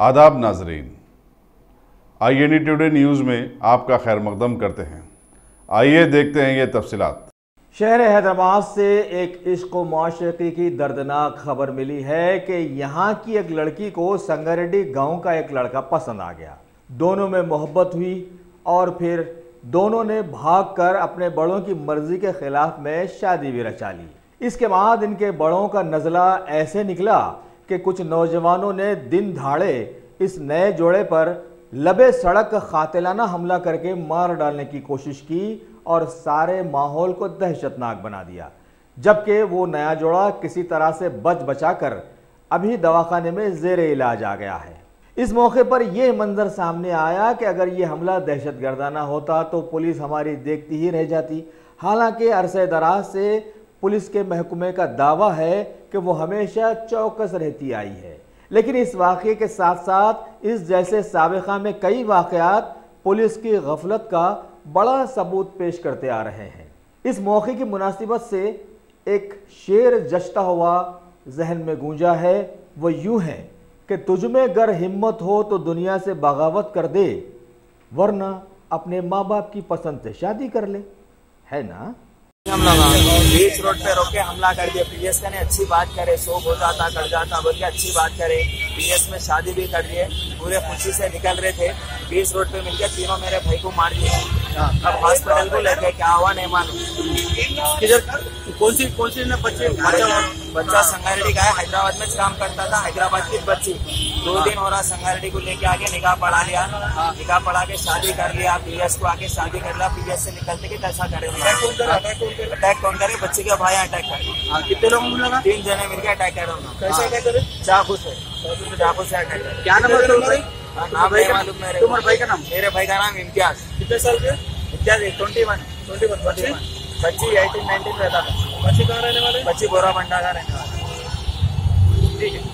आदाब नाजरीन, INE today news में आपका खैर मकदम करते हैं। आइए देखते हैं ये तफसीलात। शहर हैदराबाद से एक इश्क व माशरती की दर्दनाक खबर मिली है कि यहाँ की एक लड़की को संगारेड्डी गांव का एक लड़का पसंद आ गया। दोनों में मोहब्बत हुई और फिर दोनों ने भागकर अपने बड़ों की मर्जी के खिलाफ में शादी भी रचा ली। इसके बाद इनके बड़ों का नज़ला ऐसे निकला कि कुछ नौजवानों ने दिन दहाड़े इस नए जोड़े पर लबे सड़क कातिलाना हमला करके मार डालने की कोशिश की और सारे माहौल को दहशतनाक बना दिया, जबकि वो नया जोड़ा किसी तरह से बच बचाकर अभी दवाखाने में ज़ेरे इलाज आ गया है। इस मौके पर यह मंजर सामने आया कि अगर ये हमला दहशतगर्दाना होता तो पुलिस हमारी देखती ही रह जाती। हालांकि अरसे दराज से पुलिस के महकमे का दावा है कि वो हमेशा चौकस रहती आई है, लेकिन इस वाक़े के साथ साथ इस जैसे साबिक़ा में कई वाक़यात पुलिस की गफलत का बड़ा सबूत पेश करते आ रहे हैं। इस मौके की मुनासिबत से एक शेर जचता हुआ जहन में गूंजा है, वो यूं है कि तुझमें गर हिम्मत हो तो दुनिया से बगावत कर दे, वरना अपने माँ बाप की पसंद से शादी कर ले, है ना। हम लोग बीच रोड पे रोके हमला कर दिया। पीएस का ने अच्छी बात करे, शोक हो जाता कर जाता बोल के अच्छी बात करे। पीएस में शादी भी कर दिए, पूरे खुशी से निकल रहे थे। बीच रोड पे मिलके तीनों मेरे भाई को मार दिए। अब हॉस्पिटल को लेके क्या हुआ नहीं मालूम। किधर कौन सी बच्चे? बच्चा संगारेड्डी का है, हैदराबाद में काम करता था। हैदराबाद की बच्ची 2 दिन हो रहा संगारेड्डी को लेके आके निकाह पढ़ा लिया। निकाह पढ़ा के शादी कर लिया। पीएस को आके शादी कर लिया। पीएस से निकलते कि कैसा करे। अटैक कौन करे? बच्चे के भाई अटैक करे। कितने लोग लगा? 3 जने मिलकर अटैक कर रहा। कैसे अटैक करे? चाकू से अटैक करे। क्या नाम है तुम्हारे? नाम नहीं मालूम मेरे। तुम्हारे भाई का नाम? मेरे भाई का नाम इम्तियाज। कितने साल के? इम्तियाज 21। बच्ची 18-19 रहता था। बच्ची कहाँ रहने वाले? बच्ची बोरा बंडा का रहने वाला। ठीक है।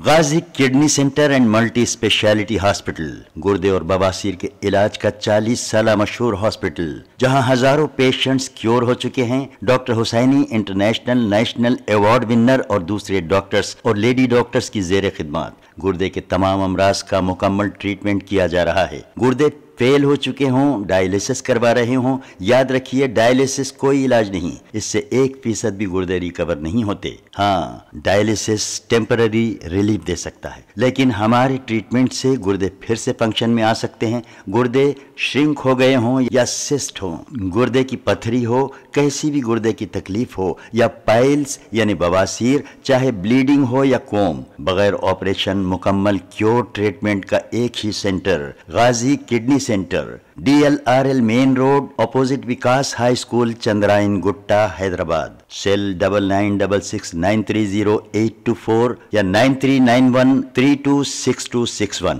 Ghazi kidney centre and multi speciality hospital, गुर्दे और बवासीर के इलाज का 40 साल मशहूर हॉस्पिटल, जहां हजारों पेशेंट्स क्योर हो चुके हैं। Doctor Husaini international national award winner और दूसरे डॉक्टर्स और लेडी डॉक्टर्स की जेर खिदमत गुर्दे के तमाम अमराज का मुकम्मल ट्रीटमेंट किया जा रहा है। गुर्दे फेल हो चुके हों, डायलिसिस करवा रहे हों, याद रखिए डायलिसिस कोई इलाज नहीं, इससे 1% भी गुर्दे रिकवर नहीं होते। हाँ, डायलिसिस टेम्पररी रिलीफ दे सकता है, लेकिन हमारे ट्रीटमेंट से गुर्दे फिर से फंक्शन में आ सकते हैं। गुर्दे श्रिंक हो गए हों या सिस्ट हो, गुर्दे की पथरी हो, कैसी भी गुर्दे की तकलीफ हो या पाइल्स यानी बवासीर, चाहे ब्लीडिंग हो या कोम, बगैर ऑपरेशन मुकम्मल क्योर ट्रीटमेंट का एक ही centre, Ghazi kidney centre, DLRL main road, opposite Vikas high school, Chandrayan Gutta, Hyderabad. Cell 9966930824 या 9391326261।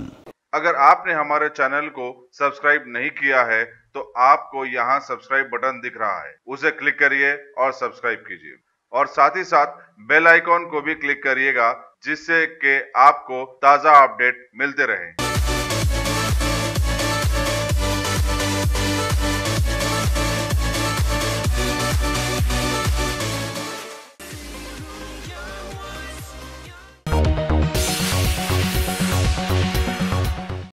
अगर आपने हमारे चैनल को सब्सक्राइब नहीं किया है तो आपको यहाँ सब्सक्राइब बटन दिख रहा है, उसे क्लिक करिए और सब्सक्राइब कीजिए और साथ ही साथ बेल आइकॉन को भी क्लिक करिएगा जिससे कि आपको ताज़ा अपडेट मिलते रहें।